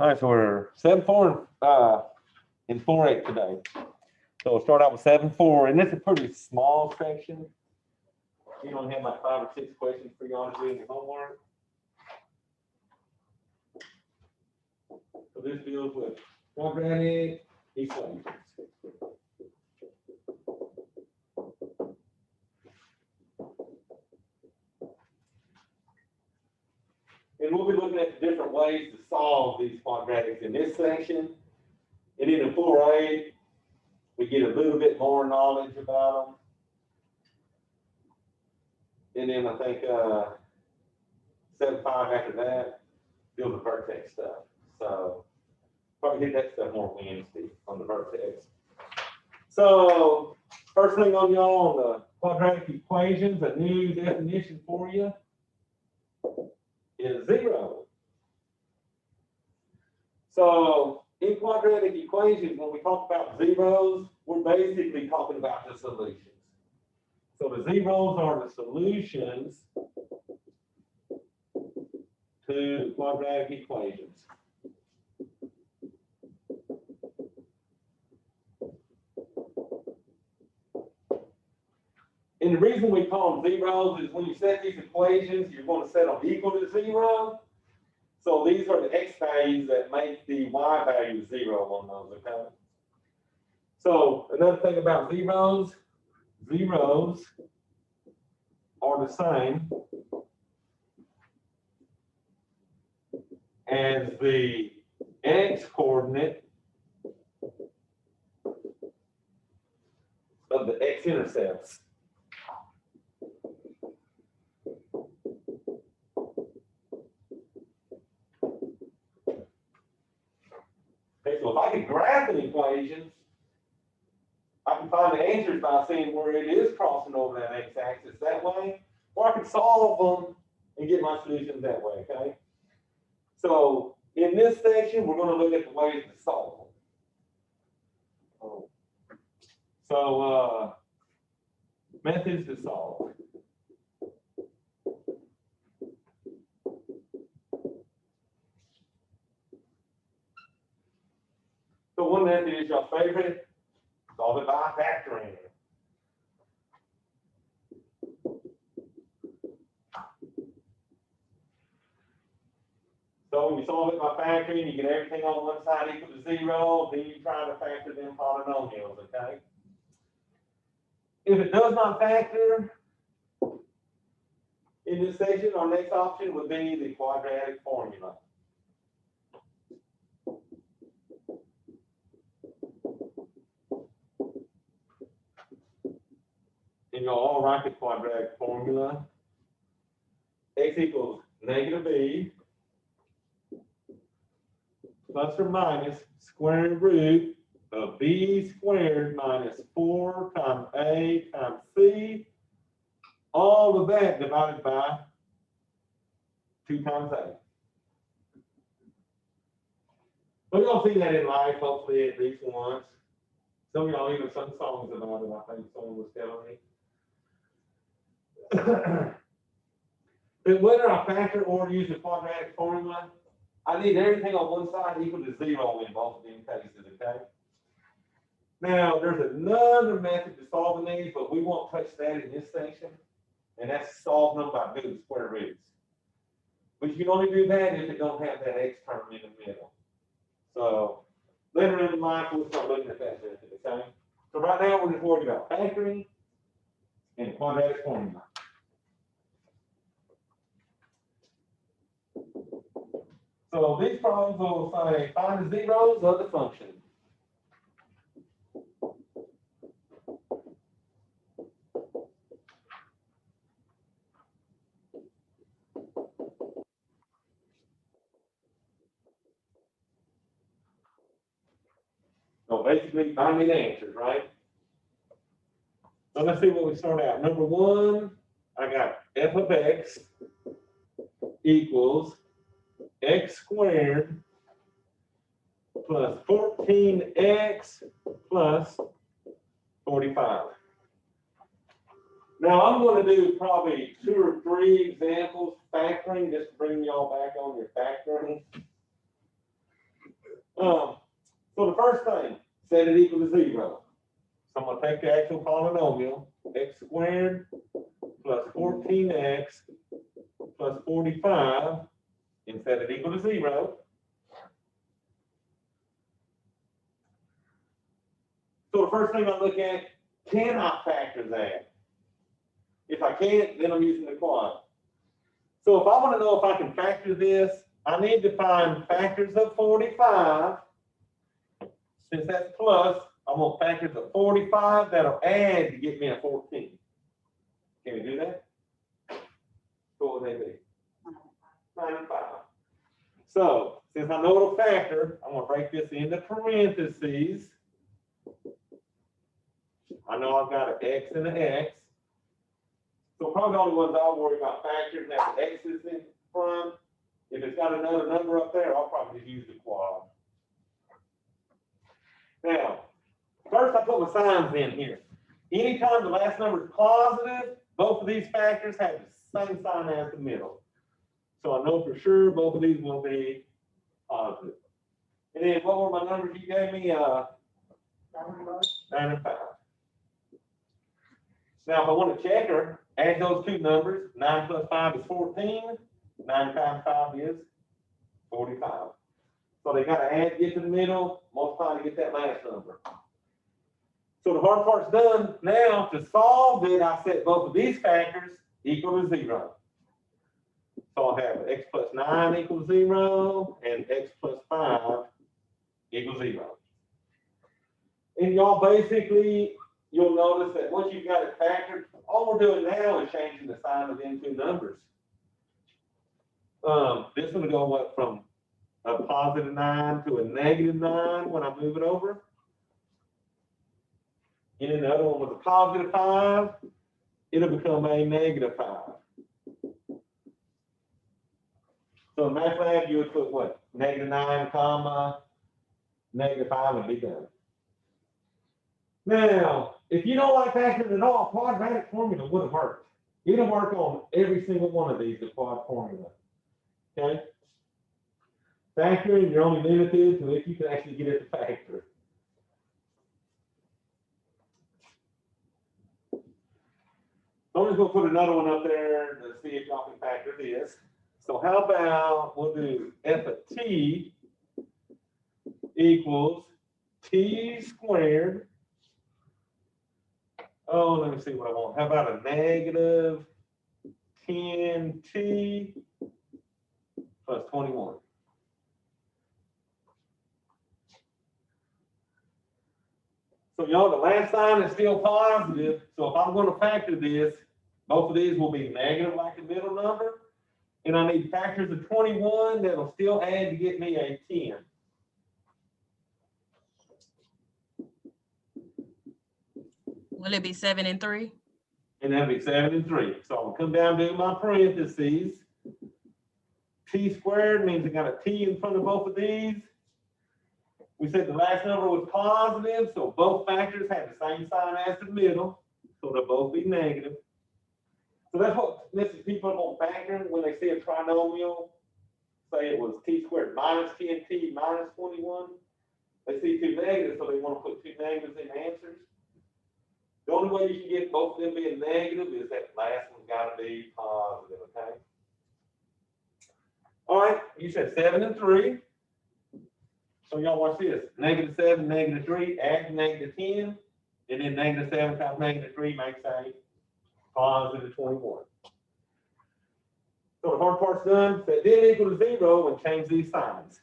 All right, so we're 7-4 and 4-8 today. So we'll start out with 7-4, and this is a pretty small section. You only have like 5 or 6 questions for y'all to do in your homework. So this deals with quadratic equations. And we'll be looking at the different ways to solve these quadratics in this section. And in the 4-8, we get a little bit more knowledge about them. And then I think 7-5 after that, deal with the vertex stuff. So probably hit that stuff more Wednesday on the vertex. So first thing on y'all on the quadratic equations, a new definition for you is zero. So in quadratic equations, when we talk about zeros, we're basically talking about the solutions. So the zeros are the solutions to quadratic equations. And the reason we call them zeros is when you set these equations, you're going to set them equal to 0. So these are the x values that make the y value 0 on those, okay? So another thing about zeros, zeros are the same as the x-coordinate of the x-intercepts. Okay, so if I can graph an equation, I can find the answers by seeing where it is crossing over that x-axis that way, or I can solve them and get my solutions that way, okay? So in this section, we're going to look at the ways to solve them. So methods to solve. So one method is your favorite, solve it by factoring. So when you solve it by factoring, you get everything on one side equal to 0, then you try to factor them polynomials, okay? If it does not factor, in this section, our next option would be the quadratic formula. And you'll all write the quadratic formula. X equals negative b plus or minus square root of b squared minus 4 times a times c, all of that divided by 2 times a. Well, you'll see that in life, hopefully, at least once. Some of y'all even sung songs about it, I think someone was telling me. But whether I factor or use the quadratic formula, I need everything on one side equal to 0 in both of these cases, okay? Now, there's another method to solving these, but we won't touch that in this section, and that's solve them by doing square roots. But you can only do that if it don't have that x term in the middle. So later in life, we'll start looking at that method, okay? So right now, we're just worried about factoring and quadratic formula. So these problems will say find the zeros of the function. So basically, find me the answers, right? So let's see what we start out. Number 1, I got f of x equals x squared plus 14x plus 45. Now I'm going to do probably 2 or 3 examples factoring, just to bring y'all back on your factoring. So the first thing, set it equal to 0. So I'm gonna take the actual polynomial, x squared plus 14x plus 45, and set it equal to 0. So the first thing I look at, can I factor that? If I can't, then I'm using the quad. So if I want to know if I can factor this, I need to find factors of 45. Since that's plus, I'm going to factor the 45 that'll add to get me a 14. Can we do that? What would they be? 9 and 5. So since I know it'll factor, I'm going to break this into parentheses. I know I've got an x and an x. So probably the only ones I'll worry about factors that the x is in front. If it's got another number up there, I'll probably just use the quad. Now, first I put my signs in here. Anytime the last number is positive, both of these factors have the same sign as the middle. So I know for sure both of these will be positive. And then what were my numbers you gave me? 9 and 5. Now, if I want to checker, add those two numbers. 9 plus 5 is 14. 9 times 5 is 45. So they got to add, get to the middle, multiply to get that last number. So the hard part's done. Now, to solve it, I set both of these factors equal to 0. So I'll have x plus 9 equals 0 and x plus 5 equals 0. And y'all basically, you'll notice that once you've got it factored, all we're doing now is changing the sign of them two numbers. This one will go up from a positive 9 to a negative 9 when I move it over. And then the other one was a positive 5. It'll become a negative 5. So in MATLAB, you would put what? Negative 9, comma, negative 5 and be done. Now, if you don't like factoring at all, quadratic formula would have worked. It'll work on every single one of these, the quad formula. Okay? Factoring, you're only limited to if you can actually get it to factor. I'm just going to put another one up there to see if y'all can factor this. So how about we'll do f of t equals t squared. Oh, let me see what I want. How about a negative 10t plus 21? So y'all, the last sign is still positive. So if I'm going to factor this, both of these will be negative like the middle number. And I need factors of 21 that'll still add to get me a 10. Will it be 7 and 3? And that'll be 7 and 3. So I'll come down to my parentheses. T squared means I got a T in front of both of these. We said the last number was positive, so both factors have the same sign as the middle. So they'll both be negative. So that's what people are going to factor when they see a trinomial. Say it was t squared minus 10t minus 21. They see two negatives, so they want to put two negatives in answers. The only way you can get both of them being negative is that last one's got to be positive, okay? All right, you said 7 and 3. So y'all watch this. Negative 7, negative 3, add negative 10, and then negative 7 times negative 3 makes a positive 21. So the hard part's done. Set then equal to 0 and change these signs.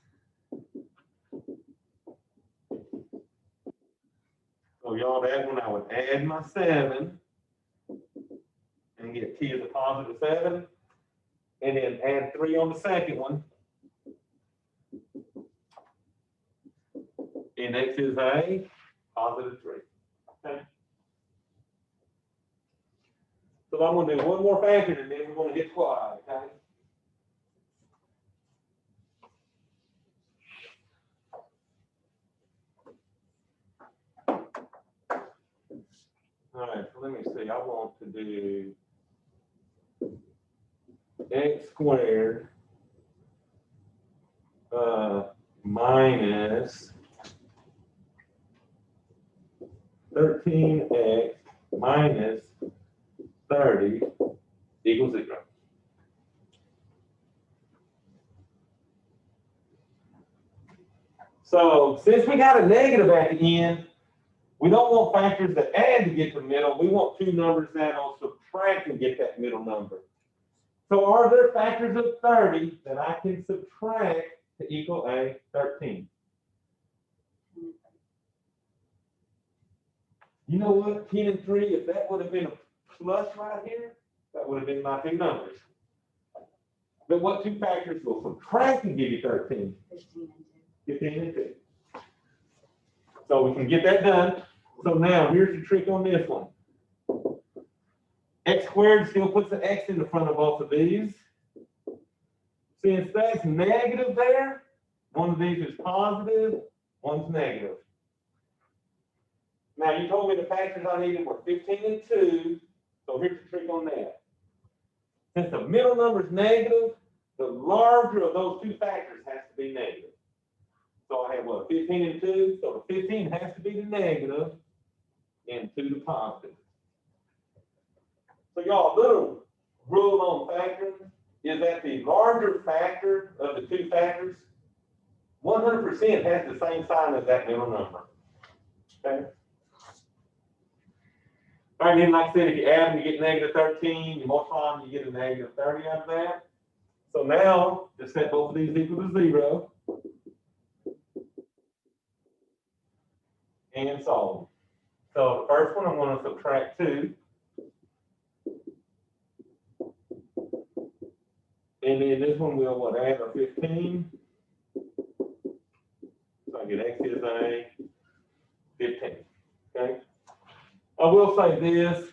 So y'all, that one I would add my 7 and get t as a positive 7, and then add 3 on the second one. And x is a positive 3. Okay. So I'm going to do one more factor and then we're going to hit quad, okay? All right, so let me see. I want to do x squared minus minus 13x minus 30 equals 0. So since we got a negative at the end, we don't want factors that add to get the middle. We want two numbers that'll subtract and get that middle number. So are there factors of 30 that I can subtract to equal a 13? You know what? 10 and 3, if that would have been a plus right here, that would have been my two numbers. But what two factors will subtract and give you 13? 15 and 2. So we can get that done. So now here's the trick on this one. X squared still puts an X in the front of both of these. Since that's negative there, one of these is positive, one's negative. Now you told me the factors I needed were 15 and 2, so here's the trick on that. Since the middle number is negative, the larger of those two factors has to be negative. So I have what, 15 and 2, so the 15 has to be the negative and 2 the positive. So y'all, little rule on factoring is that the larger factor of the two factors 100% has the same sign as that middle number. Okay? All right, then like I said, if you add them, you get negative 13. You multiply them, you get a negative 30 out of that. So now, just set both of these equal to 0. And solve. So the first one, I'm going to subtract 2. And then this one we'll what, add a 15. So I get x is a 15. Okay. I will say this,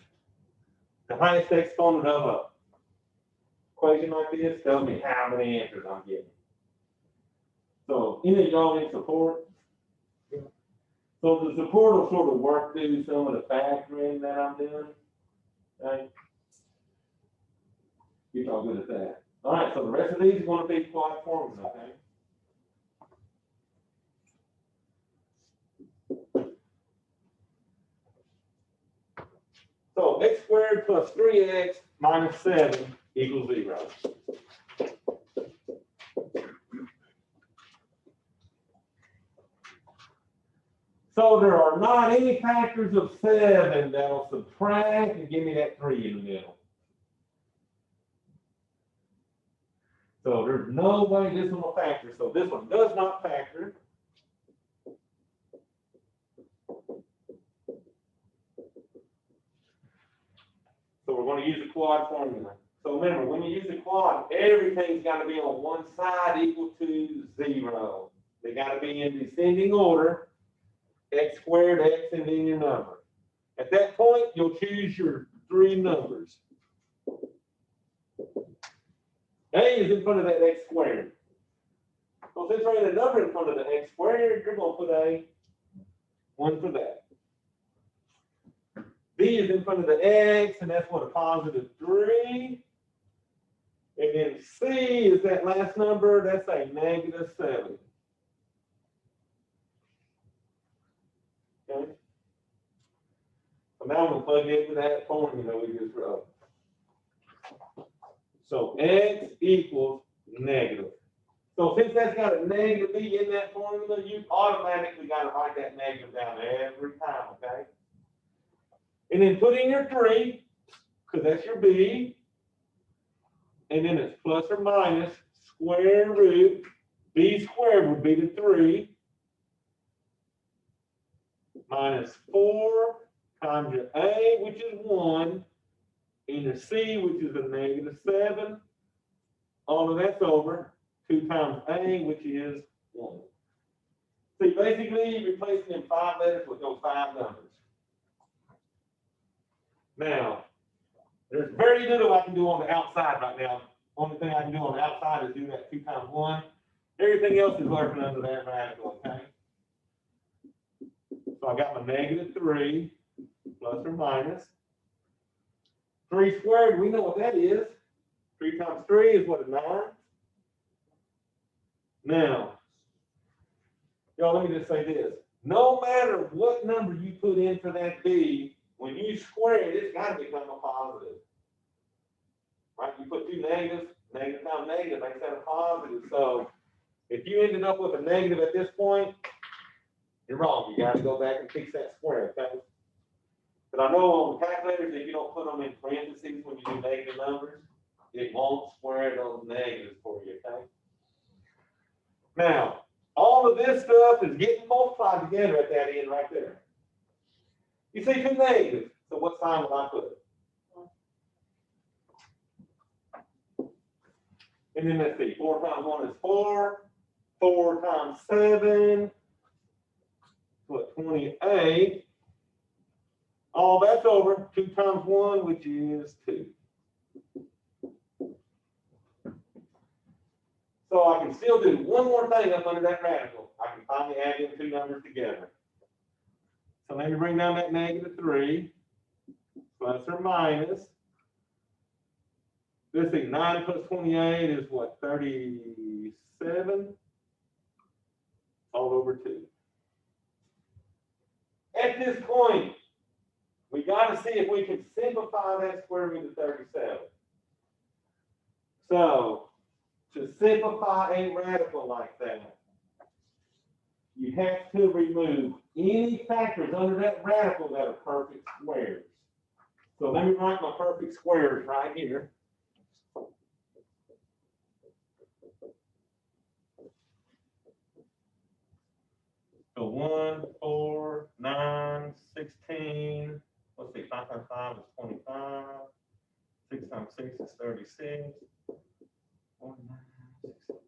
the highest exponent of a equation like this tells me how many answers I'm getting. So any of y'all need support? So the support will sort of work through some of the factoring that I'm doing. Okay. You're all good at that. All right, so the rest of these are going to be quad formulas, okay? So x squared plus 3x minus 7 equals 0. So there are not any factors of 7 that'll subtract and give me that 3 in the middle. So there's no way this one will factor. So this one does not factor. So we're going to use the quad formula. So remember, when you use the quad, everything's got to be on one side equal to 0. They got to be in descending order. X squared, x, and then your number. At that point, you'll choose your 3 numbers. A is in front of that x squared. So since there ain't a number in front of the x squared, you're going to put a 1 for that. B is in front of the x, and that's what, a positive 3. And then C is that last number, that's a negative 7. Okay. So now I'm going to plug into that formula we just wrote. So x equals negative. So since that's got a negative b in that formula, you automatically got to write that negative down every time, okay? And then put in your 3, because that's your b. And then it's plus or minus square root. B squared would be the 3. Minus 4 times your a, which is 1. And your c, which is a negative 7. All of that's over. 2 times a, which is 1. So you basically replacing them 5 letters with those 5 numbers. Now, there's very little I can do on the outside right now. Only thing I can do on the outside is do that 2 times 1. Everything else is working under that radical, okay? So I got my negative 3 plus or minus. 3 squared, we know what that is. 3 times 3 is what, a 9? Now, Y'all, let me just say this. No matter what number you put in for that b, when you square it, it's got to become a positive. Right? You put two negatives, negative times negative makes that a positive. So if you ended up with a negative at this point, you're wrong. You got to go back and fix that square, okay? But I know on the calculators, if you don't put them in parentheses when you do negative numbers, it won't square those negatives for you, okay? Now, all of this stuff is getting multiplied together at that end right there. You see two negatives, so what sign will I put? And then let's see, 4 times 1 is 4. 4 times 7, what, 28. All that's over 2 times 1, which is 2. So I can still do one more thing up under that radical. I can finally add in two numbers together. So let me bring down that -3, plus or minus. Let's see, 9 plus 28 is what, 37? All over 2. At this point, we got to see if we can simplify that square root of 37. So, to simplify a radical like that, you have to remove any factors under that radical that are perfect squares. So let me write my perfect squares right here. So 1, 4, 9, 16. Let's see, 5 times 5 is 25. 6 times 6 is 36. 4, 9, 16.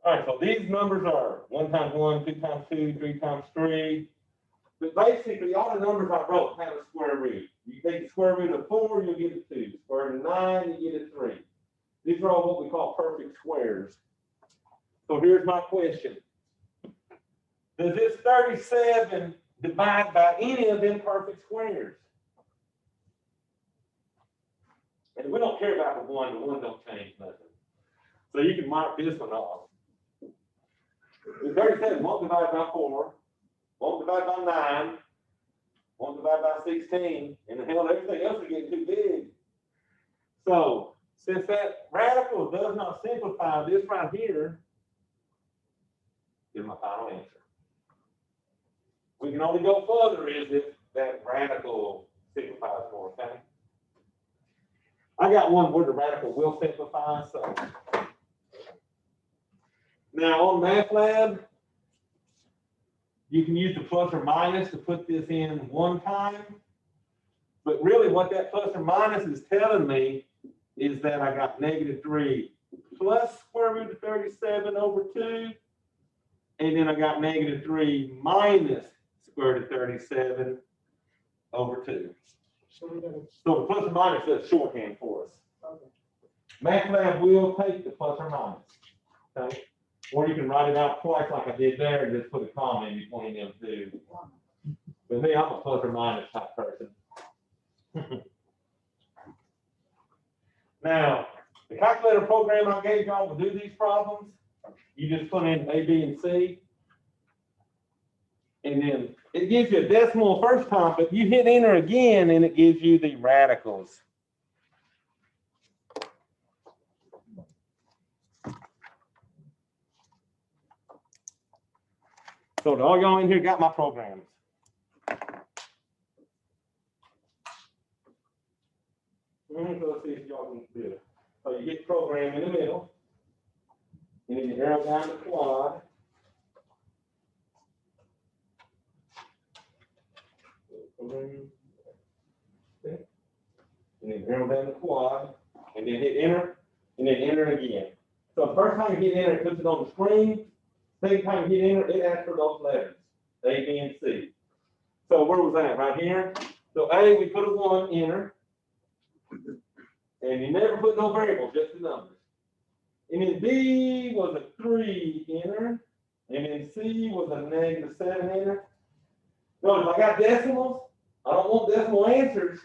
All right, so these numbers are 1 times 1, 2 times 2, 3 times 3. But basically, all the numbers I wrote have a square root. You take the square root of 4, you'll get a 2. Square root of 9, you get a 3. These are all what we call perfect squares. So here's my question. Does this 37 divide by any of them perfect squares? And we don't care about the 1 don't change nothing. So you can mark this one off. The 37 won't divide by 4, won't divide by 9, won't divide by 16, and the hell, everything else is getting too big. So, since that radical does not simplify, this right here is my final answer. We can only go further if that radical simplifies more, okay? I got one where the radical will simplify, so. Now on MATLAB, you can use the plus or minus to put this in one time. But really what that plus or minus is telling me is that I got -3 plus square root of 37 over 2. And then I got -3 minus square root of 37 over 2. So the plus or minus is shorthand for us. Okay. MATLAB will take the plus or minus. Okay. Or you can write it out twice like I did there and just put a comma in between them two. But me, I'm a plus or minus type person. Now, the calculator program I gave y'all will do these problems. You just put in A, B, and C. And then it gives you a decimal first time, but you hit enter again and it gives you the radicals. So all y'all in here got my programs. Let's see if y'all can do it. So you get program in the middle, and then you arrow down the quad. Okay. And then arrow down the quad, and then hit enter, and then enter again. So the first time you hit enter, it puts it on the screen. Second time you hit enter, it asks for those letters, A, B, and C. So where was that? Right here. So A, we put a 1, enter. And you never put no variables, just the numbers. And then B was a 3, enter. And then C was a -7, enter. Notice I got decimals. I don't want decimal answers.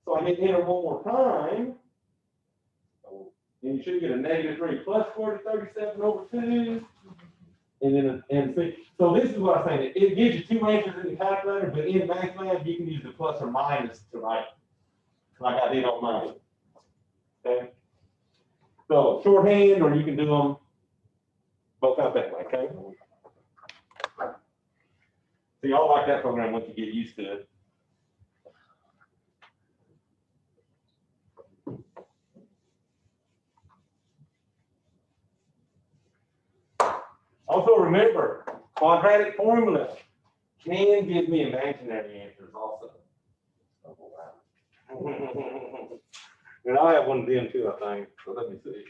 So I hit enter one more time. and you should get a -3 plus square root of 37 over 2. And then, and see, so this is what I'm saying. It gives you two answers in the calculator, but in MathLab, you can use the plus or minus to write, like I did on mine. Okay? So shorthand, or you can do them both out that way, okay? So y'all like that program once you get used to it. Also remember, quadratic formula can give me imaginary answers also. Oh, wow. And I have one of them too, I think. So let me see.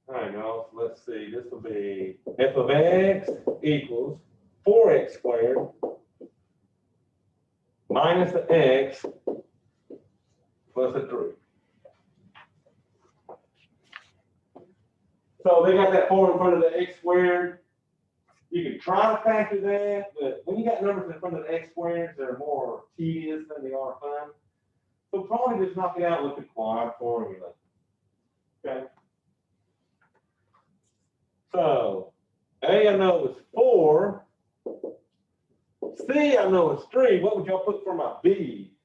All right, y'all, so let's see. This will be f of x equals 4x squared minus the x plus a 3. So they got that 4 in front of the x squared. You can try to factor that, but when you got numbers in front of the x squared, they're more tedious than they are fun. So probably just knock it out with the quad formula. Okay. So A I know is 4. C I know is 3. What would y'all put for my B?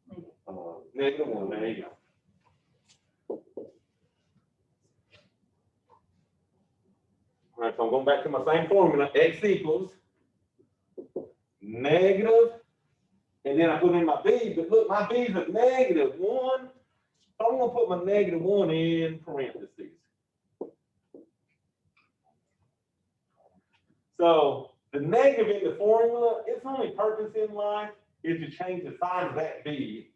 -1. There you go. All right, so I'm going back to my same formula. X equals negative, and then I put in my B, but look, my B is a -1. So I'm going to put my -1 in parentheses. So the negative in the formula, its only purpose in life is to change the sign of that B.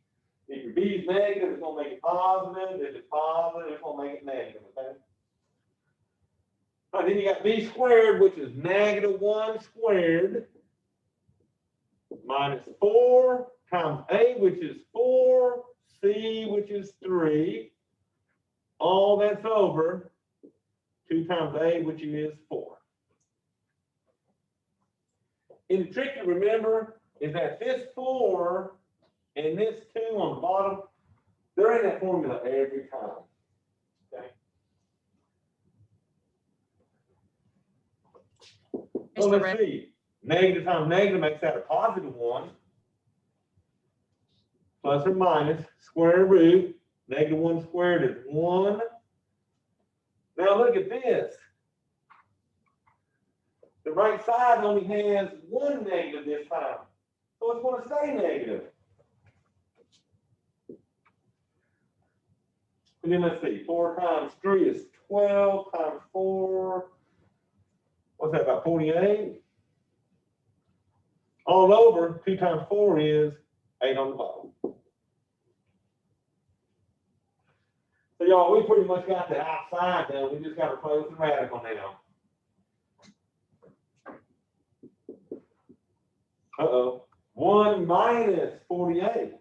If your B is negative, it's going to make it positive. If it's positive, it's going to make it negative, okay? All right, then you got B squared, which is -1 squared minus 4 times A, which is 4, C, which is 3. All that's over 2 times A, which is 4. And the trick to remember is that this 4 and this 2 on the bottom, they're in that formula every time. Okay. So let's see. Negative times negative makes that a +1. Plus or minus square root. -1 squared is 1. Now look at this. The right side only has 1 negative this time. So it's going to stay negative. And then let's see, 4 times 3 is 12 times 4. What's that, about 48? All over, 2 times 4 is 8 on the bottom. So y'all, we pretty much got the outside done. We just got to play with the radical now. Uh-oh. 1 minus 48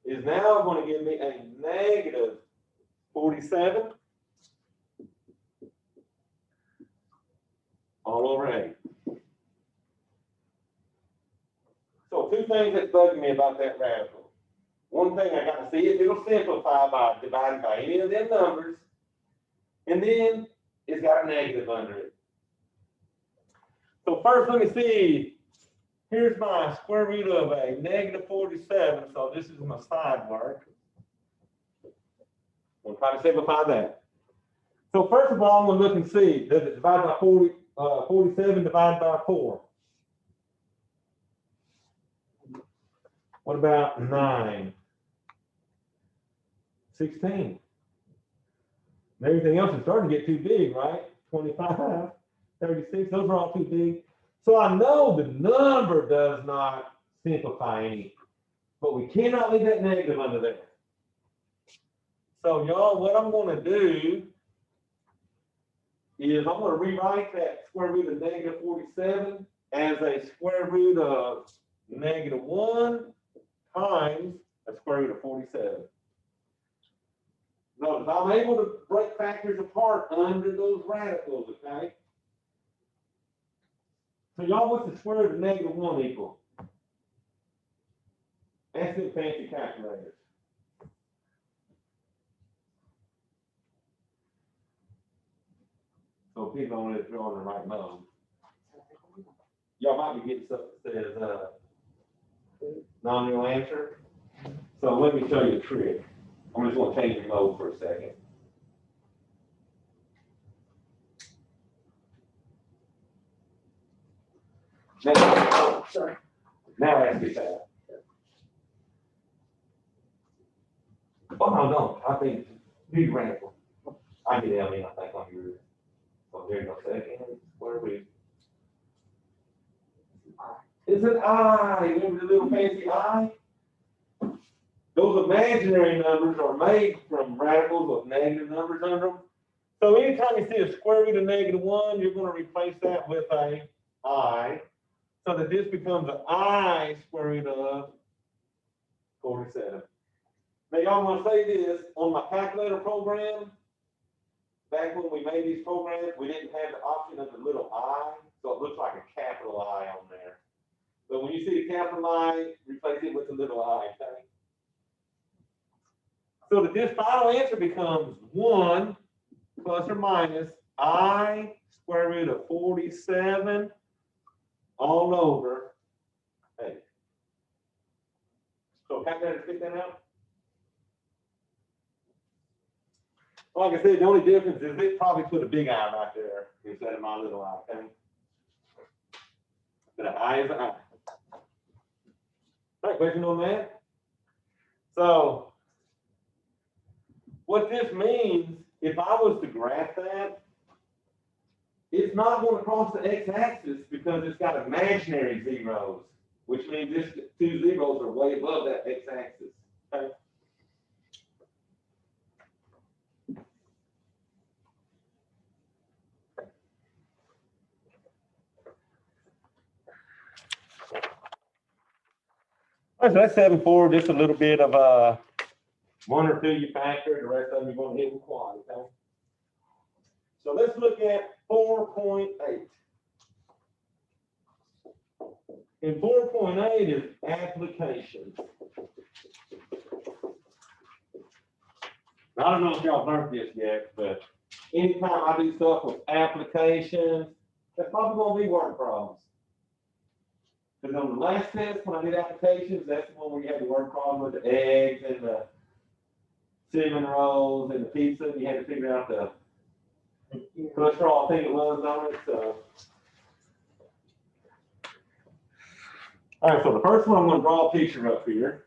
is now going to give me a -47 all over 8. So two things that bug me about that radical. One thing, I got to see if it'll simplify by dividing by any of them numbers. And then it's got a negative under it. So first, let me see. Here's my square root of a -47. So this is my side work. We'll try to simplify that. So first of all, I'm going to look and see, does it divide by 47 divided by 4? What about 9? 16. And everything else is starting to get too big, right? 25, 36, those are all too big. So I know the number does not simplify any, but we cannot leave that negative under there. So y'all, what I'm going to do is I'm going to rewrite that square root of -47 as a square root of -1 times a square root of 47. Notice I'm able to break factors apart under those radicals, okay? So y'all, what's the square root of -1 equal? Ask them fancy calculators. So people don't really throw in the right mode. Y'all might be getting stuff that says non-real answer. So let me show you a trick. I'm just gonna change the mode for a second. Now, sorry. Now ask me that. Oh, no, I think you radical. I get L, I think on your, so there you go, second, where are we? It's an I, remember the little fancy I? Those imaginary numbers are made from radicals with negative numbers under them. So anytime you see a square root of -1, you're gonna replace that with a I, so that this becomes an I square root of 47. Now y'all want to say this, on my calculator program, back when we made these programs, we didn't have the option of the little I, so it looks like a capital I on there. But when you see a capital I, replace it with a little I, okay? So that this final answer becomes 1 plus or minus I square root of 47 all over 8. So calculator, spit that out. Like I said, the only difference is it probably put a big I right there instead of my little I, okay? But an I is an I. All right, question on that? So, what this means, if I was to graph that, it's not going to cross the x-axis because it's got imaginary zeros, which means these two zeros are way above that x-axis, okay? All right, so that's 7-4, just a little bit of 1 or 2 you factor, the rest of them you're going to hit with quad, okay? So let's look at 4.8. And 4.8 is applications. Now, I don't know if y'all learned this yet, but anytime I do stuff with applications, that's probably going to be word problems. Because on the last test, when I did applications, that's the one where you had the word problem with the eggs and the cinnamon rolls and the pizza, and you had to figure out the cholesterol thing it was on it. So, all right, so the first one, I'm going to draw a picture up here.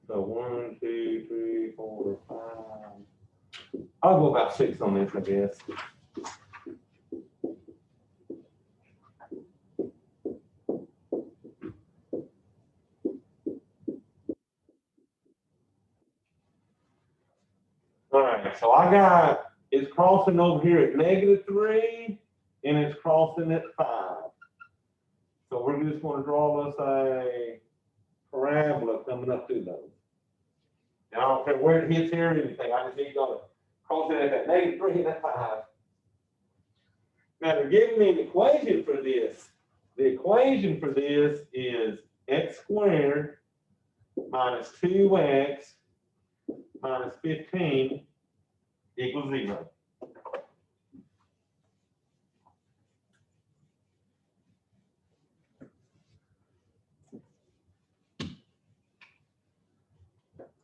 So 1, 2, 3, 4, 5. I'll go about 6 on this, I guess. All right, so I got, it's crossing over here at -3, and it's crossing at 5. So we're just going to draw us a parabola coming up through those. And I don't care where it hits here or anything, I just need y'all to cross it at that -3 and that 5. Now they're giving me an equation for this. The equation for this is x squared minus 2x minus 15 equals 0.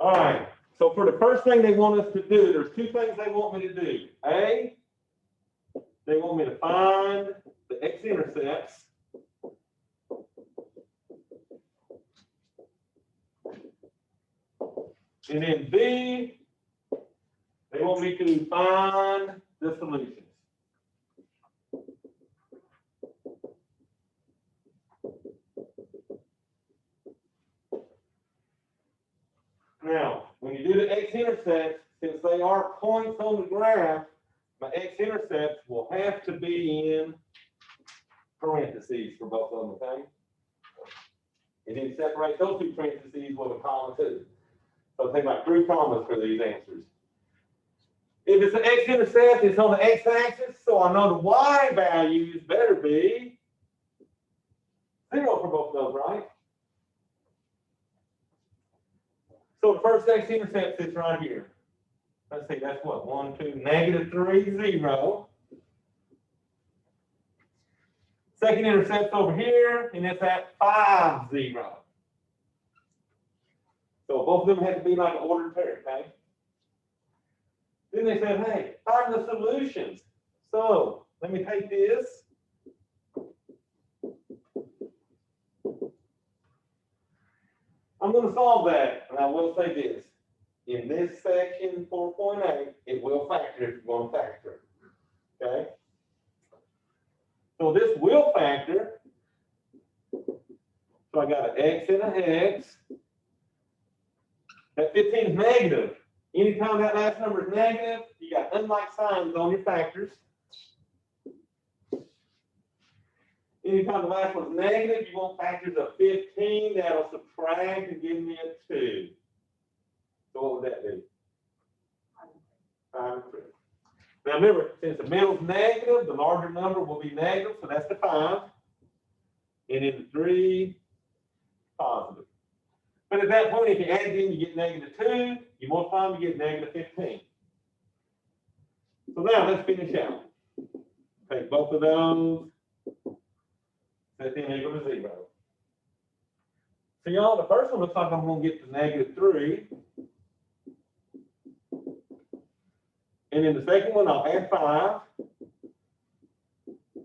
All right, so for the first thing they want us to do, there's 2 things they want me to do. A, they want me to find the x-intercepts. And then B, they want me to find the solutions. Now, when you do the x-intercepts, since they are points on the graph, my x-intercepts will have to be in parentheses for both of them, okay? and then separate those two parentheses with a comma too. So take like 3 commas for these answers. If it's an x-intercept, it's on the x-axis, so I know the y values better be 0 for both of those, right? So the first x-intercept sits right here. Let's see, that's what, 1, 2, -3, 0. Second intercept's over here, and it's at 5, 0. So both of them have to be like an ordered pair, okay? Then they said, hey, find the solutions. So let me take this. I'm going to solve that, and I will say this. In this section 4.8, it will factor if you're going to factor. Okay? So this will factor. So I got an x and a hex. That 15 is negative. Anytime that last number is negative, you got unlike signs on your factors. Anytime the last one's negative, you want factors of 15. That'll subtract and give me a 2. So what would that be? 5 and 3. Now remember, since the middle's negative, the larger number will be negative, so that's the 5. And then the 3, positive. But at that point, if you add it in, you get -2. You multiply them, you get -15. So now let's finish out. Take both of those, set them equal to 0. So y'all, the first one looks like I'm going to get to -3. And then the second one, I'll add 5.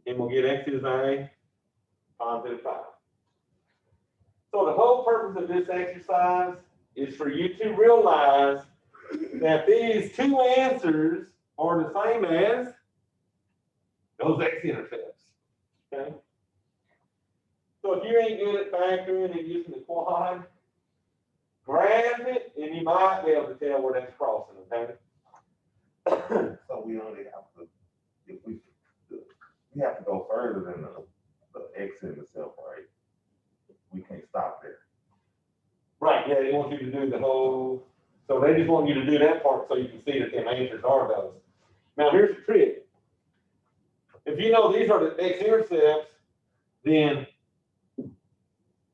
And we'll get x is a positive 5. So the whole purpose of this exercise is for you to realize that these two answers are the same as those x-intercepts. Okay? So if you ain't good at factoring and using the quad, grab it and you might be able to tell where that's crossing, okay? So we only have to, if we have to go further than the x-intercept, right? We can't stop there. Right, yeah, they want you to do the whole, so they just want you to do that part so you can see that the answers are those. Now here's the trick. If you know these are the x-intercepts, then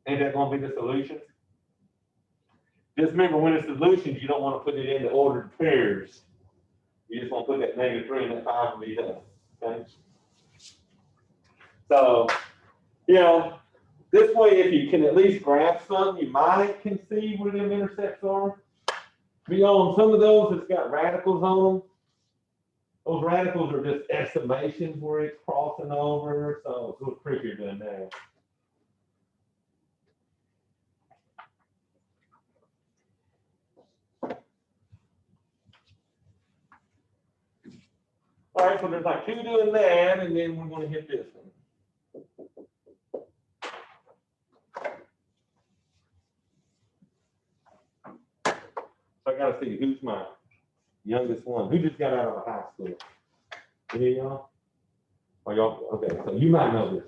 ain't that going to be the solutions? Just remember, when it's solutions, you don't want to put it into ordered pairs. You just want to put that -3 and that 5 will be done. Okay? So, you know, this way, if you can at least grasp something, you might can see where them intercepts are. Beyond some of those, it's got radicals on them. Those radicals are just estimations where it's crossing over, so it's a little trickier than that. All right, so there's like 2 doing that, and then we're going to hit this one. I gotta see who's my youngest one. Who just got out of high school? Any of y'all? Oh, y'all, okay, so you might know this.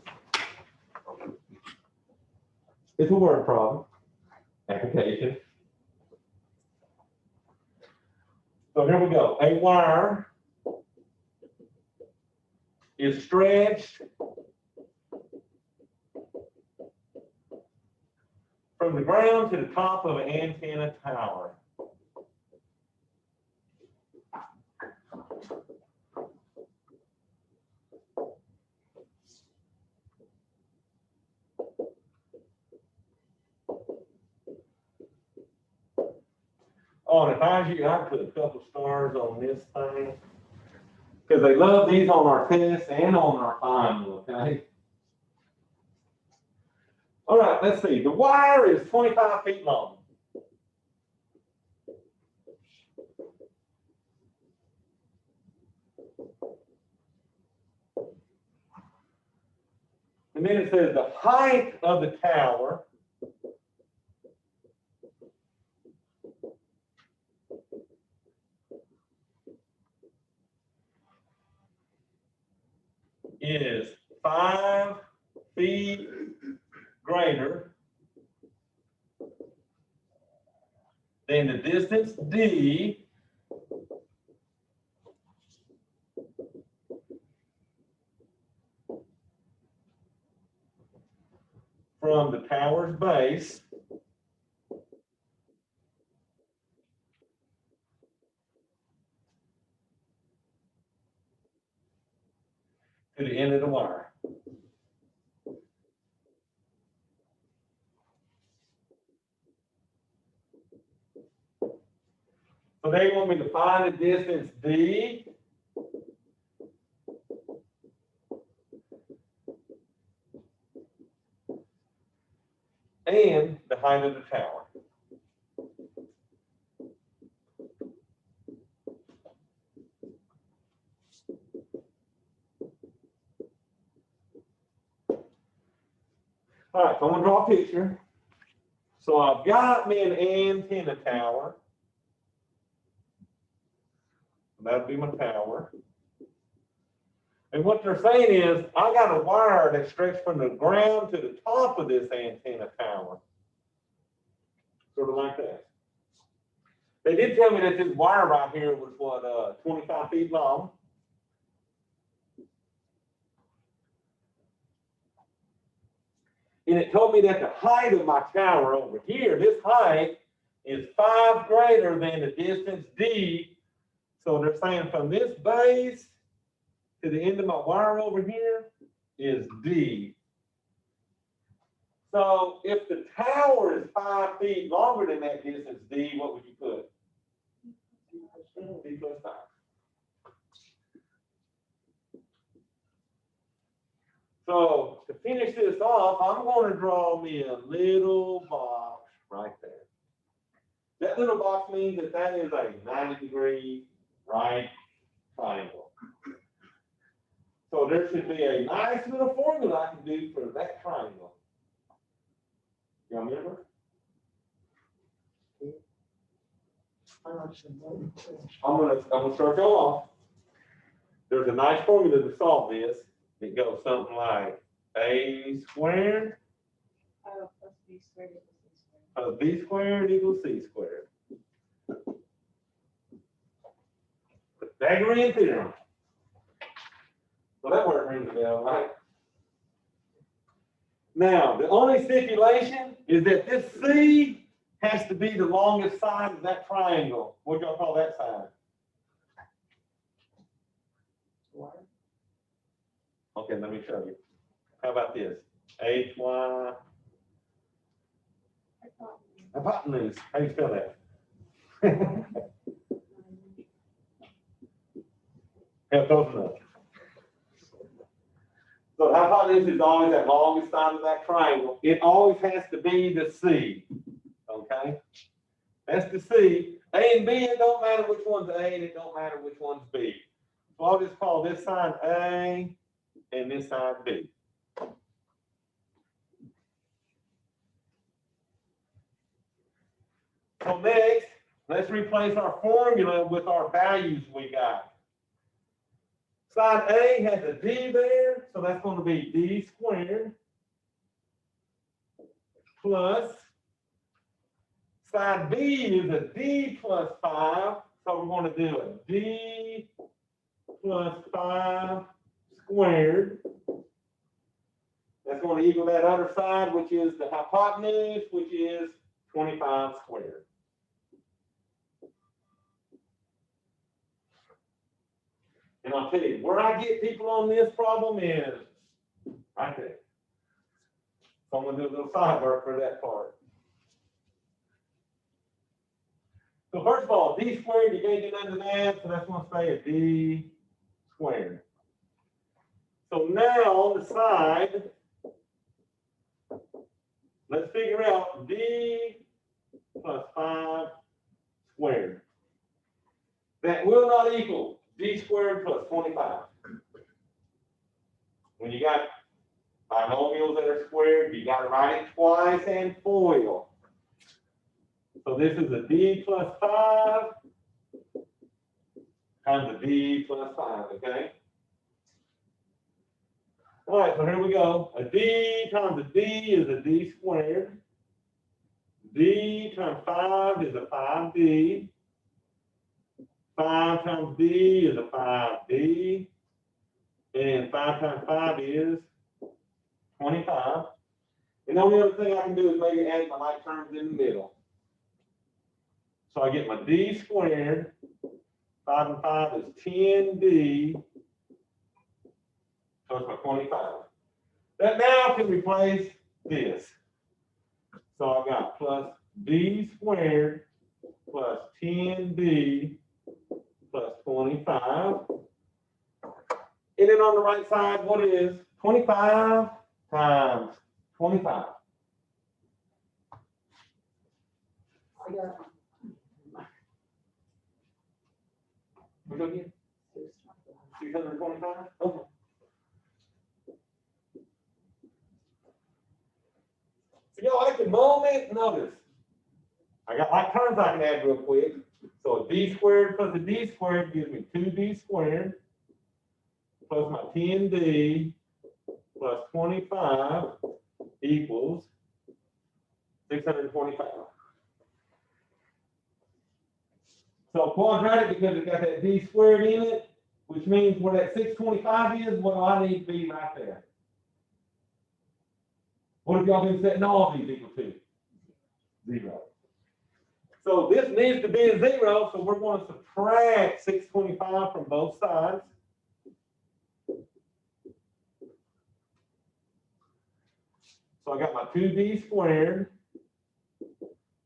It's a word problem. Application. So here we go. A wire is stretched from the ground to the top of an antenna tower. Oh, and if I was you, I'd put a couple stars on this thing. Because they love these on our tests and on our final, okay? All right, let's see. The wire is 25 feet long. And then it says the height of the tower is 5 feet greater then the distance D from the tower's base to the end of the wire. So they want me to find the distance D and the height of the tower. All right, so I'm gonna draw a picture. So I've got me an antenna tower. That'll be my tower. And what they're saying is, I got a wire that stretches from the ground to the top of this antenna tower. Sort of like that. They did tell me that this wire right here was what, 25 feet long. And it told me that the height of my tower over here, this height is 5 greater than the distance D. So they're saying from this base to the end of my wire over here is D. So if the tower is 5 feet longer than that distance D, what would you put? D plus 5. So to finish this off, I'm going to draw me a little box right there. That little box means that that is a 90-degree right triangle. So there should be a nice little formula I can do for that triangle. You remember? I'm gonna start you off. There's a nice formula to solve this. It goes something like A squared Plus B squared equals C squared. plus B squared equals C squared. Pythagorean theorem. Well, that word rings a bell, right? Now, the only stipulation is that this C has to be the longest side of that triangle. What do y'all call that side? Okay, let me show you. How about this? HY. Hypotenuse. How do you spell that? Yeah, close enough. So the hypotenuse is always that longest side of that triangle. It always has to be the C. Okay? That's the C. A and B, it don't matter which one's A and it don't matter which one's B. So I'll just call this side A and this side B. So next, let's replace our formula with our values we got. Side A has a D there, so that's going to be D squared plus side B is a D plus 5, so we're going to do a D plus 5 squared. That's going to equal that other side, which is the hypotenuse, which is 25 squared. And I'll tell you, where I get people on this problem is right there. So I'm going to do a little side work for that part. So first of all, D squared, you can't do nothing to that, so that's going to stay a D squared. So now on the side, let's figure out D plus 5 squared. That will not equal D squared plus 25. When you got binomials that are squared, you got to write it twice and FOIL. So this is a D plus 5 times a D plus 5, okay? All right, so here we go. A D times a D is a D squared. D times 5 is a 5D. 5 times D is a 5D. And 5 times 5 is 25. And the only other thing I can do is maybe add my like terms in the middle. So I get my D squared. 5 and 5 is 10D. So it's my 25. That now can replace this. So I got plus D squared plus 10D plus 25. And then on the right side, what is 25 times 25? I got What's that again? 625? Okay. So y'all at the moment, notice, I got like terms I can add real quick. So a D squared plus a D squared gives me 2D squared plus my 10D plus 25 equals 625. So quadratic because it got that D squared in it, which means where that 625 is, what do I need to be right there? What have y'all been setting all these equal to? 0. So this needs to be a 0, so we're going to subtract 625 from both sides. So I got my 2D squared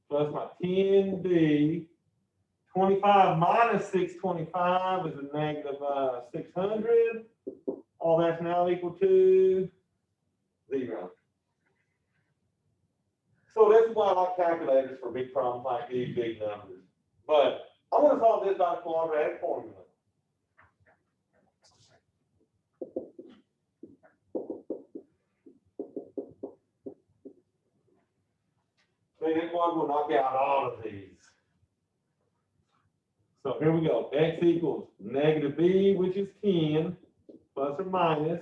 plus my 10D. 25 minus 625 is a negative 600. All that's now equal to 0. So that's why I like calculators for big problems like these big numbers. But I want to solve this by quadratic formula. So this one will knock out all of these. So here we go. X equals negative b, which is 10, plus or minus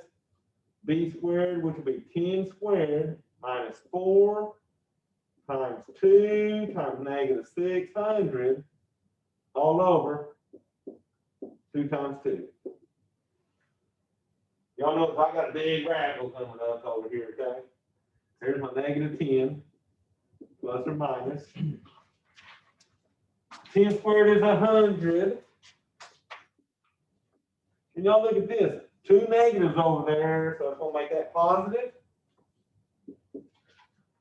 b squared, which will be 10 squared, minus 4 times 2 times negative 600, all over 2 times 2. Y'all know if I got a big radical coming up over here, okay? Here's my negative 10, plus or minus. 10 squared is 100. And y'all look at this. 2 negatives over there, so it's going to make that positive.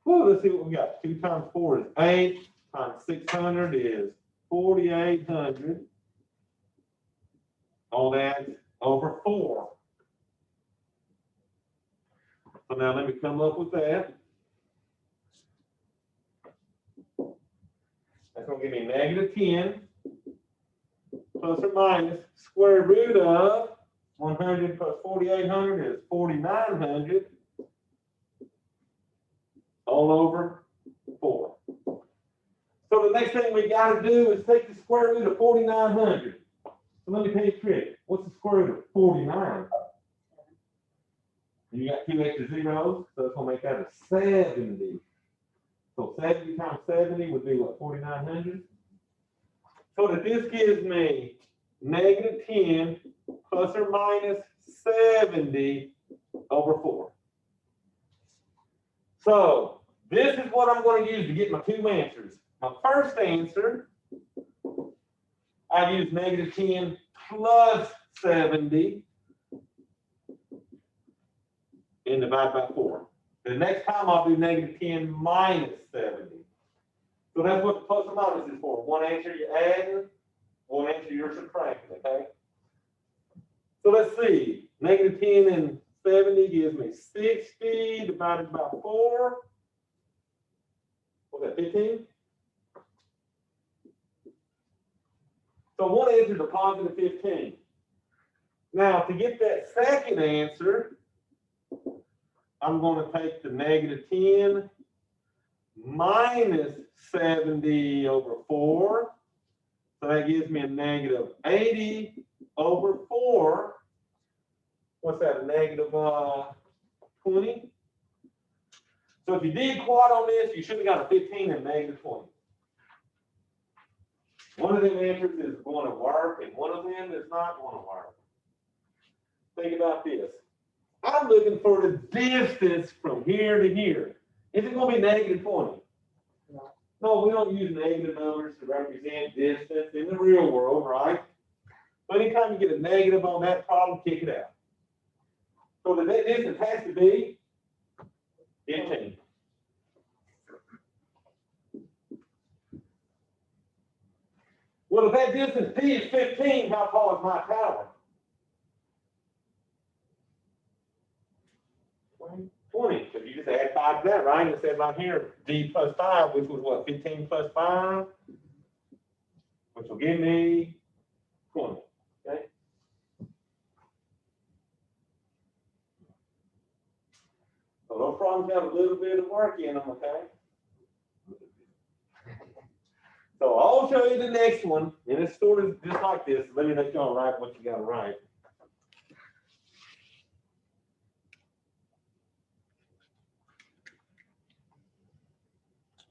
Whew, let's see what we got. 2 times 4 is 8, times 600 is 4,800. All that over 4. So now let me come up with that. That's going to give me negative 10 plus or minus square root of 100 plus 4,800 is 4,900 all over 4. So the next thing we got to do is take the square root of 4,900. So let me tell you a trick. What's the square root of 49? You got 2 extra zeros, so it's going to make that a 70. So 70 times 70 would be what, 4,900? So that this gives me negative 10 plus or minus 70 over 4. So this is what I'm going to use to get my 2 answers. My first answer, I use negative 10 plus 70 and divide by 4. The next time I'll do negative 10 minus 70. So that's what the plus or minus is for. One answer you're adding, one answer you're subtracting, okay? So let's see. Negative 10 and 70 gives me 60 divided by 4. What's that, 15? So one answer is a positive 15. Now, to get that second answer, I'm going to take the negative 10 minus 70 over 4. So that gives me a negative 80 over 4. What's that, a negative 20? So if you did quad on this, you should have got a 15 and -20. One of them answers is going to work, and one of them is not going to work. Think about this. I'm looking for the distance from here to here. Is it going to be -20? No. No, we don't use negative numbers to represent distance in the real world, right? So anytime you get a negative on that problem, kick it out. So the distance has to be 15. Well, if that distance P is 15, how tall is my tower? 20, because you just add 5 to that, right? It said right here, D plus 5, which was what, 15 plus 5? Which will give me 20, okay? So those problems have a little bit of work in them, okay? So I'll show you the next one, and it's sort of just like this. Let me let y'all write what you gotta write.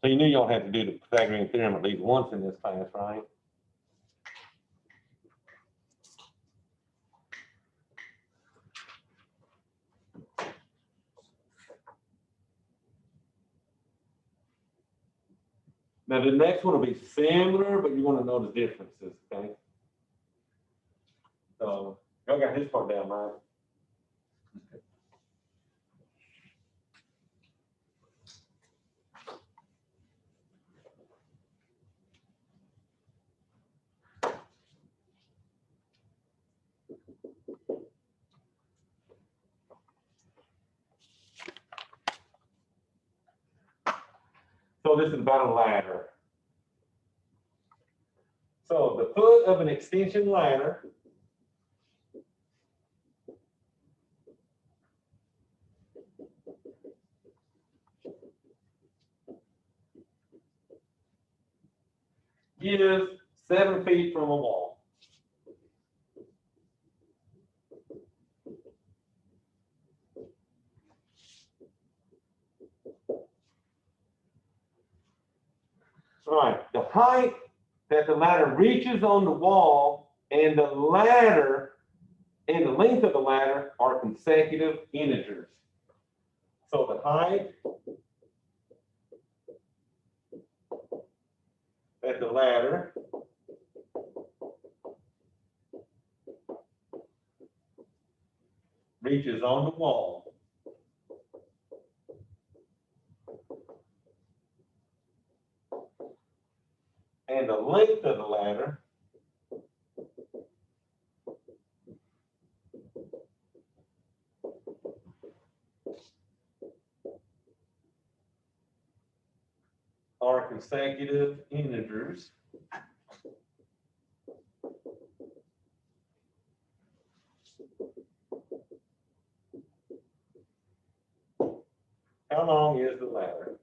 So you knew y'all had to do the Pythagorean theorem at least once in this class, right? Now the next one will be similar, but you want to know the differences, okay? So y'all got this part down, Mike. So this is about a ladder. So the foot of an extension ladder is 7 feet from a wall. All right, the height that the ladder reaches on the wall and the ladder and the length of the ladder are consecutive integers. So the height that the ladder reaches on the wall and the length of the ladder are consecutive integers. How long is the ladder?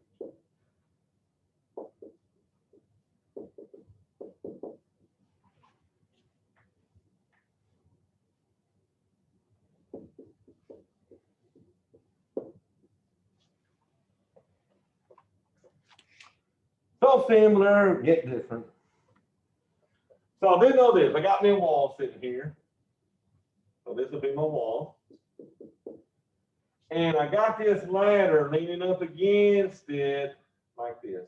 So similar, yet different. So I do know this. I got me a wall sitting here. So this will be my wall. And I got this ladder leaning up against it like this.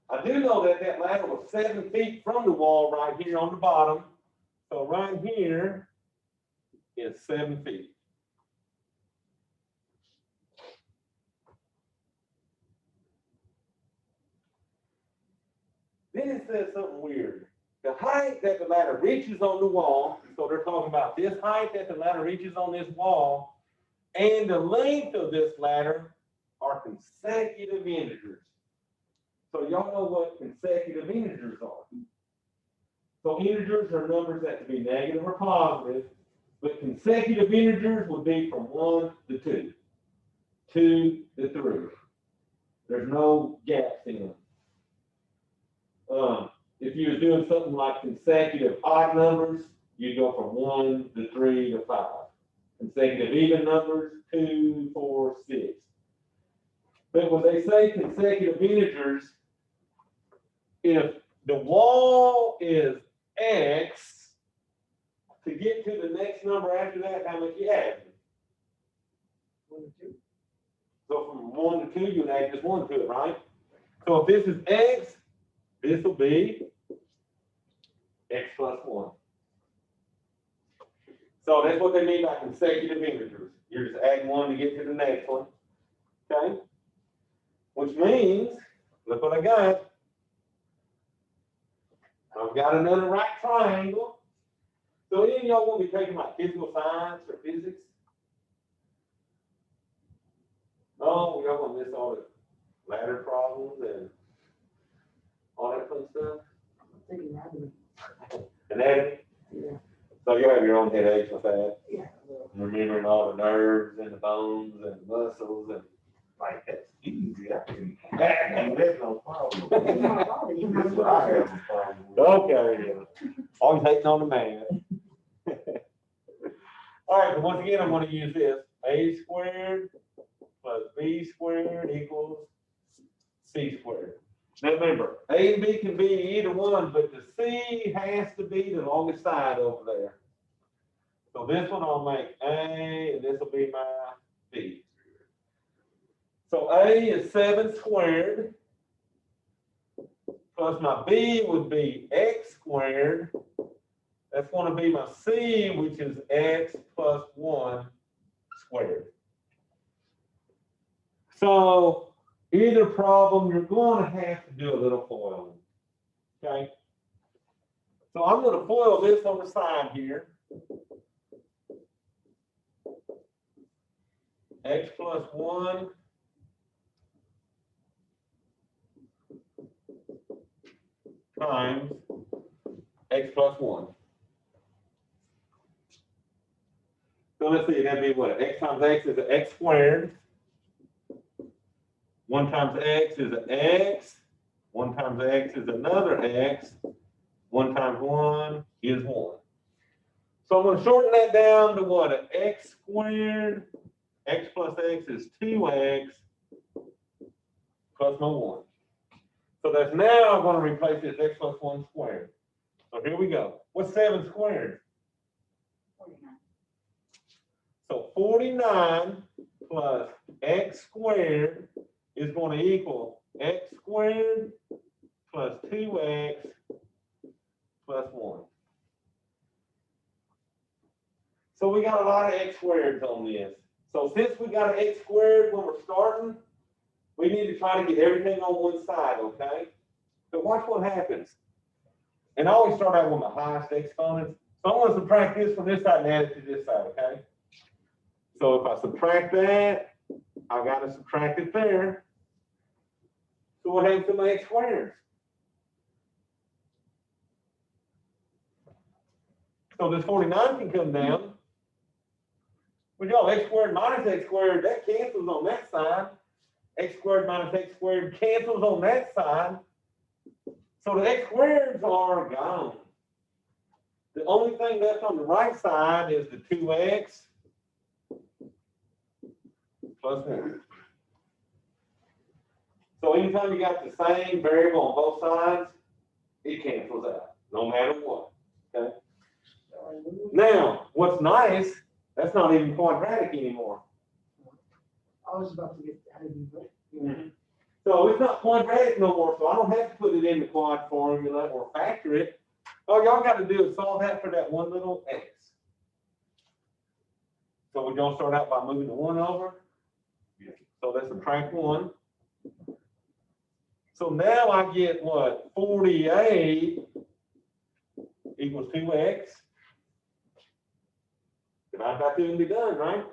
I do know that that ladder was 7 feet from the wall right here on the bottom. So right here is 7 feet. Then it says something weird. The height that the ladder reaches on the wall, so they're talking about this height that the ladder reaches on this wall, and the length of this ladder are consecutive integers. So y'all know what consecutive integers are. So integers are numbers that can be negative or positive, but consecutive integers would be from 1 to 2, 2 to 3. There's no gaps in them. If you were doing something like consecutive odd numbers, you go from 1 to 3 to 5. Consecutive even numbers, 2, 4, 6. But when they say consecutive integers, if the wall is X, to get to the next number after that, how much you add? 1 and 2. So from 1 to 2, you add just 1 to it, right? So if this is X, this will be X plus 1. So that's what they mean by consecutive integers. You're just adding 1 to get to the next one. Okay? Which means, look what I got. I've got another right triangle. So any of y'all want to be taking like physical science or physics? Oh, y'all gonna miss all the ladder problems and all that fun stuff? I'm thinking anatomy. Anatomy? Yeah. So you have your own headaches with that, Yeah. Well, remembering all the nerves and the bones and the muscles and. Like, that's easy. I can, that's no problem. it's not a problem. You This have is to what I have a problem with. Okay, yeah. Always hating on the man. All right, but once again, I'm gonna use this. A squared plus B squared equals C squared. Now remember, A and B can be either one, but the C has to be the longest side over there. So this one I'll make A, and this will be my B. So A is 7 squared, plus my B would be X squared. That's going to be my C, which is X plus 1 squared. So either problem, you're going to have to do a little foiling. Okay? So I'm going to foil this on the side here. X plus 1 times X plus 1. So let's see, that'd be what? X times X is an X squared. 1 times X is an X. 1 times X is another X. 1 times 1 is 1. So I'm going to shorten that down to what? An X squared. X plus X is 2X plus my 1. So that's now going to replace this X plus 1 squared. So here we go. What's 7 squared? 49. So 49 plus X squared is going to equal X squared plus 2X plus 1. So we got a lot of X squareds on this. So since we got an X squared when we're starting, we need to try to get everything on one side, okay? But watch what happens. And I always start out with my highest exponents. So I'm going to subtract this from this side and add it to this side, okay? So if I subtract that, I got to subtract it there. So what happens to my X squareds? So this 49 can come down. But y'all, X squared minus X squared, that cancels on that side. X squared minus X squared cancels on that side. So the X squareds are gone. The only thing left on the right side is the 2X plus 1. So anytime you got the same variable on both sides, it cancels out, no matter what. Okay. Now, what's nice, that's not even quadratic anymore. I was about to get out of you, but So it's not quadratic no more, so I don't have to put it in the quad formula or factor it. All y'all got to do is solve that for that one little X. So we're going to start out by moving the 1 over. So let's subtract 1. So now I get what? 48 equals 2X. Divide by 2 and be done, right?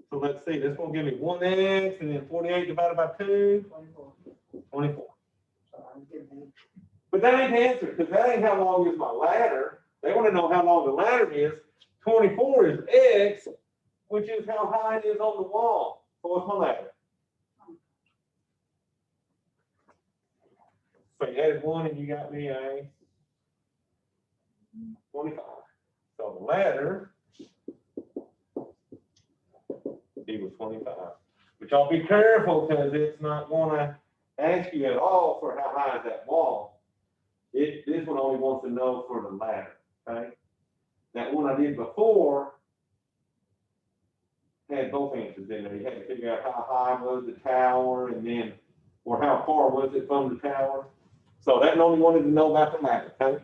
So let's see, this will give me 1X and then 48 divided by 2, 24. 24. So I'm getting But that ain't the answer, because that ain't how long is my ladder. They want to know how long the ladder is. 24 is X, which is how high it is on the wall. So what's my ladder? So you added 1 and you got me a 25. So the latter equals 25. But y'all be careful because it's not gonna ask you at all for how high is that wall. This one only wants to know for the ladder, okay? That one I did before had both answers in there. You had to figure out how high was the tower and then, or how far was it from the tower. So that only wanted to know about the ladder, okay?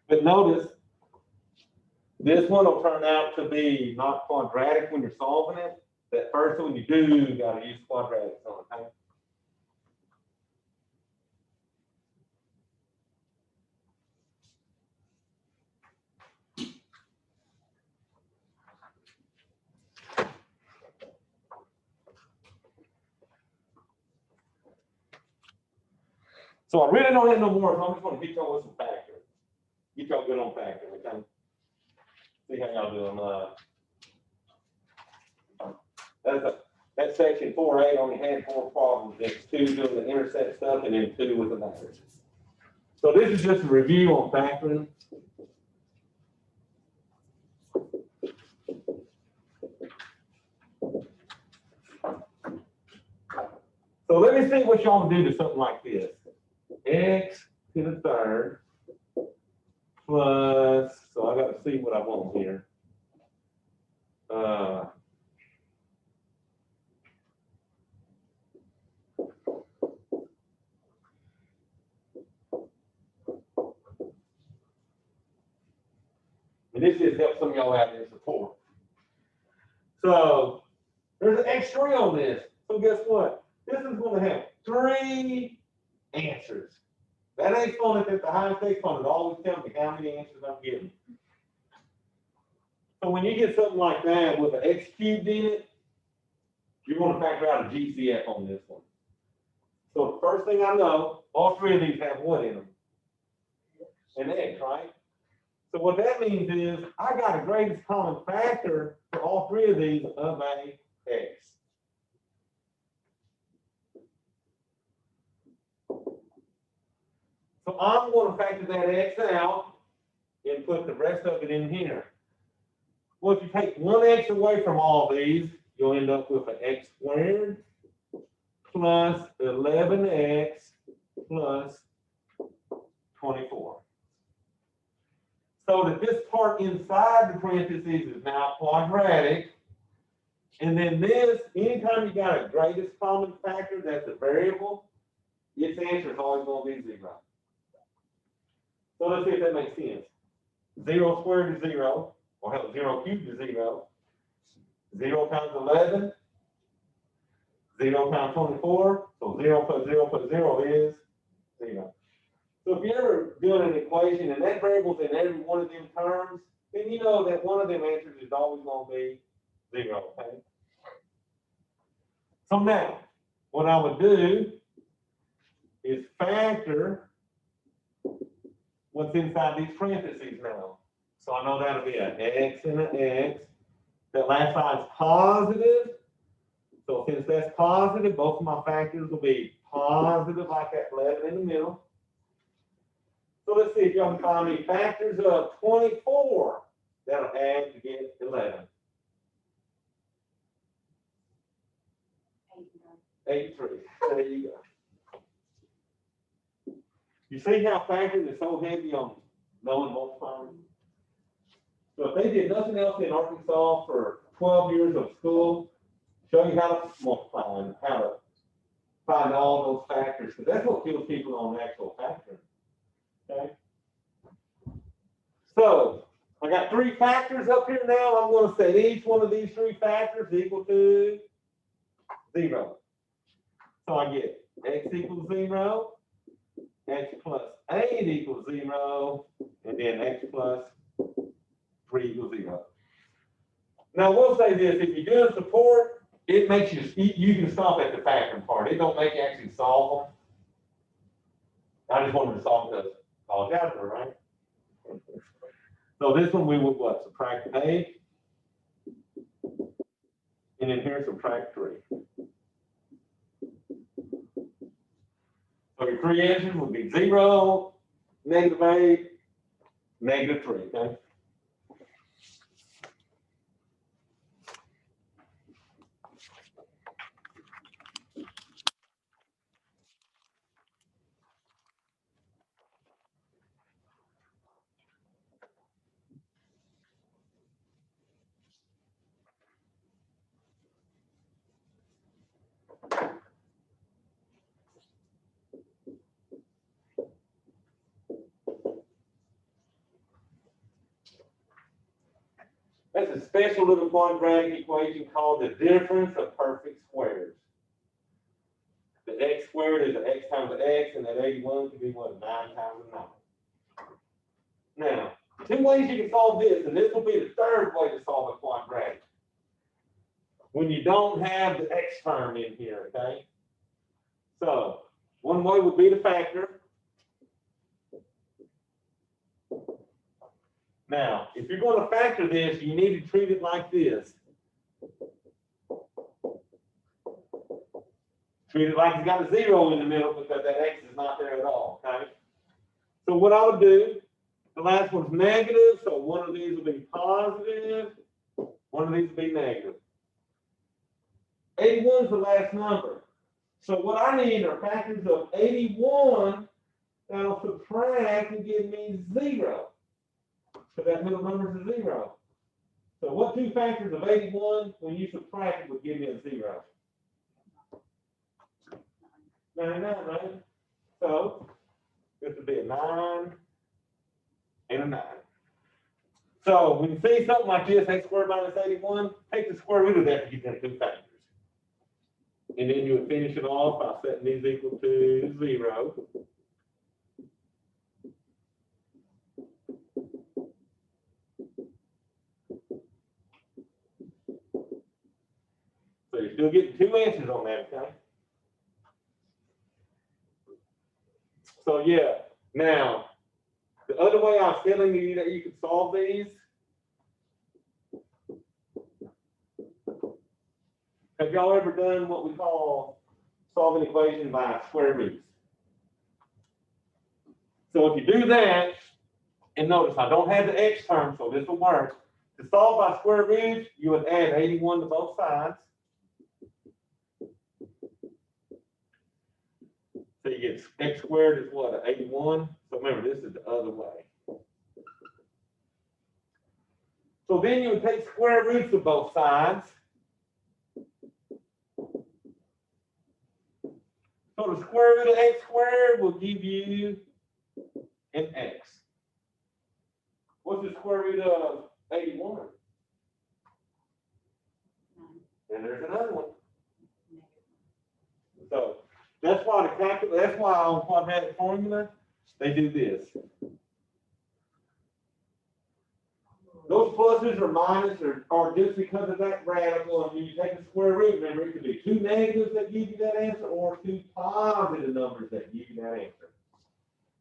But notice, this one will turn out to be not quadratic when you're solving it. That first one you do gotta use quadratics on it, okay? So I really don't have no more, so I'm just gonna hit y'all with some factors. Get y'all good on factors, okay? See how y'all doing. That section 4A only had 4 problems. It's 2 doing the intersect stuff and then 2 with the matters. So this is just a review on factoring. So let me see what y'all do to something like this. X to the third plus, so I got to see what I want here. And this just helps some of y'all out in support. So there's an X3 on this. So guess what? This is going to have 3 answers. That exponent at the highest exponent always tells me how many answers I'm getting. So when you get something like that with an X cubed in it, you're going to factor out a GCF on this one. So the first thing I know, all 3 of these have what in them? An X, right? So what that means is I got a greatest common factor for all 3 of these of a X. So I'm going to factor that X out and put the rest of it in here. Well, if you take 1 X away from all these, you'll end up with an X squared plus 11X plus 24. So that this part inside the parentheses is now quadratic. And then this, anytime you got a greatest common factor that's a variable, its answer is always going to be 0. So let's see if that makes sense. 0 squared is 0, or hell, 0 cubed is 0. 0 times 11, 0 times 24, so 0 plus 0 plus 0 is 0. So if you're ever doing an equation and that variable's in every one of them terms, then you know that one of them answers is always going to be 0, okay? So now, what I would do is factor what's inside these parentheses now. So I know that'll be an X and an X. That last side's positive. So since that's positive, both of my factors will be positive, like that 11 in the middle. So let's see if y'all can find me factors of 24 that'll add to get 11. 83. There you go. You see how factoring is so heavy on knowing multiplying? So if they did nothing else in Arkansas for 12 years of school, show you how to multiply and how to find all those factors, because that's what kills people on actual factoring. Okay. So I got 3 factors up here now. I'm going to set each one of these 3 factors equal to 0. So I get X equals 0, X plus 8 equals 0, and then X plus 3 equals 0. Now we'll say this: if you're doing support, it makes you can stop at the factoring part. It don't make you actually solve them. I just wanted to solve because college algebra, right? So this one we would what? Subtract 8, and then here subtract 3. three answers would be 0, -8, -3, okay? That's a special little quadratic equation called the difference of perfect squares. The x squared is the x times the x, and that 81 could be what, 9 times a 9. Now, two ways you can solve this, and this will be the third way to solve a quadratic. When you don't have the x term in here, okay? So, one way would be to factor. Now, if you're going to factor this, you need to treat it like this. Treat it like it's got a 0 in the middle because that x is not there at all, okay? So what I would do, the last one's negative, so one of these will be positive, one of these will be negative. 81 is the last number. So what I need are factors of 81 that'll subtract and give me 0. So that middle number is a 0. So what two factors of 81, when you subtract it, would give me a 0? 99, right? So this would be a 9 and a 9. So when you see something like this, x squared minus 81, take the square root of that to get them two factors. And then you would finish it off by setting these equal to 0. So you're still getting two answers on that, okay? So yeah, now, the other way I was telling you that you could solve these, have y'all ever done what we call solving equations by square roots? So if you do that, and notice I don't have the x term, so this will work. To solve by square roots, you would add 81 to both sides. So you get x squared is what, 81? So remember, this is the other way. So then you would take square roots of both sides. So the square root of x squared will give you an x. What's the square root of 81? And there's another one. So that's why that's why on quadratic formula, they do this. Those pluses or minuses are just because of that radical, and when you take the square root, remember, it could be two negatives that give you that answer, or two positive numbers that give you that answer.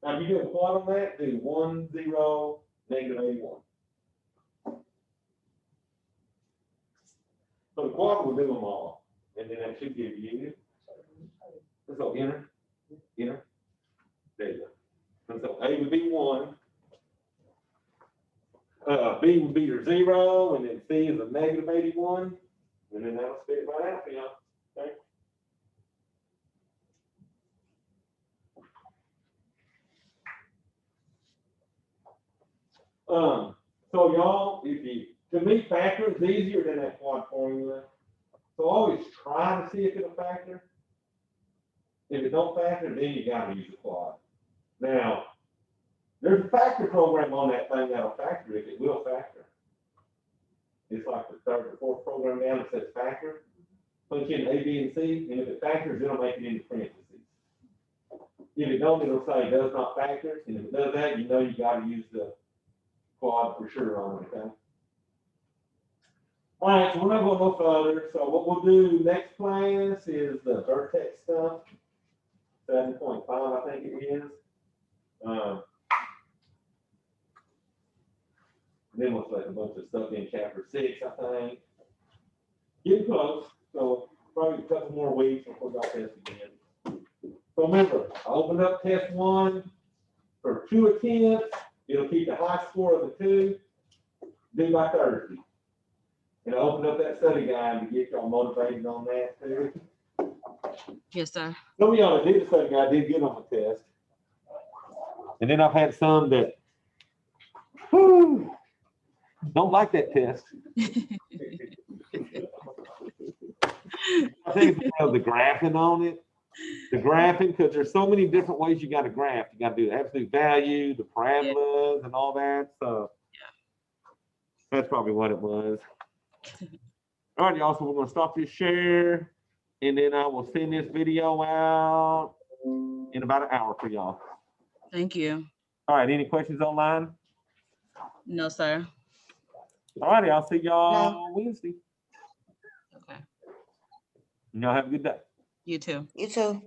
Now, if you do a plot on that, do 1, 0, -81. So the quad will do them all, and then that should give you, so enter, there you go. And so A would be 1. B would be your 0, and then C is a -81, and then that'll spit it right out for you. Okay? So y'all, to me, factor is easier than that quad formula. So always try to see if it'll factor. If it don't factor, then you gotta use the quad. Now, there's a factor program on that thing that'll factor if it will factor. It's like the third or fourth program down that says factor. Punch in A, B, and C, and if it factors, it'll make it into parentheses. If it don't, it'll say does not factor, and if it does that, you know you gotta use the quad for sure on it, okay? All right, so we're not going no further. So what we'll do next class is the vertex stuff. 7.5, I think it is. Then we'll select a bunch of stuff in chapter 6, I think. Getting close, so probably a couple more weeks before we got this again. So remember, I opened up test 1 for 2 attempts. It'll keep the high score of the 2 due by Thursday. And I opened up that study guide to get y'all motivated on that too. Yes, sir. Some of y'all that did the study guide did get on the test. And then I've had some that don't like that test. I think it's because of the graphing on it. The graphing, because there's so many different ways you got to graph. You got to do the absolute value, the parabolas, and all that. So that's probably what it was. All right, y'all. So we're gonna stop this share, and then I will send this video out in about an hour for y'all. Thank you. All right. Any questions online? No, sir. All righty. I'll see y'all Wednesday. Okay. Y'all have a good day. You too. You too.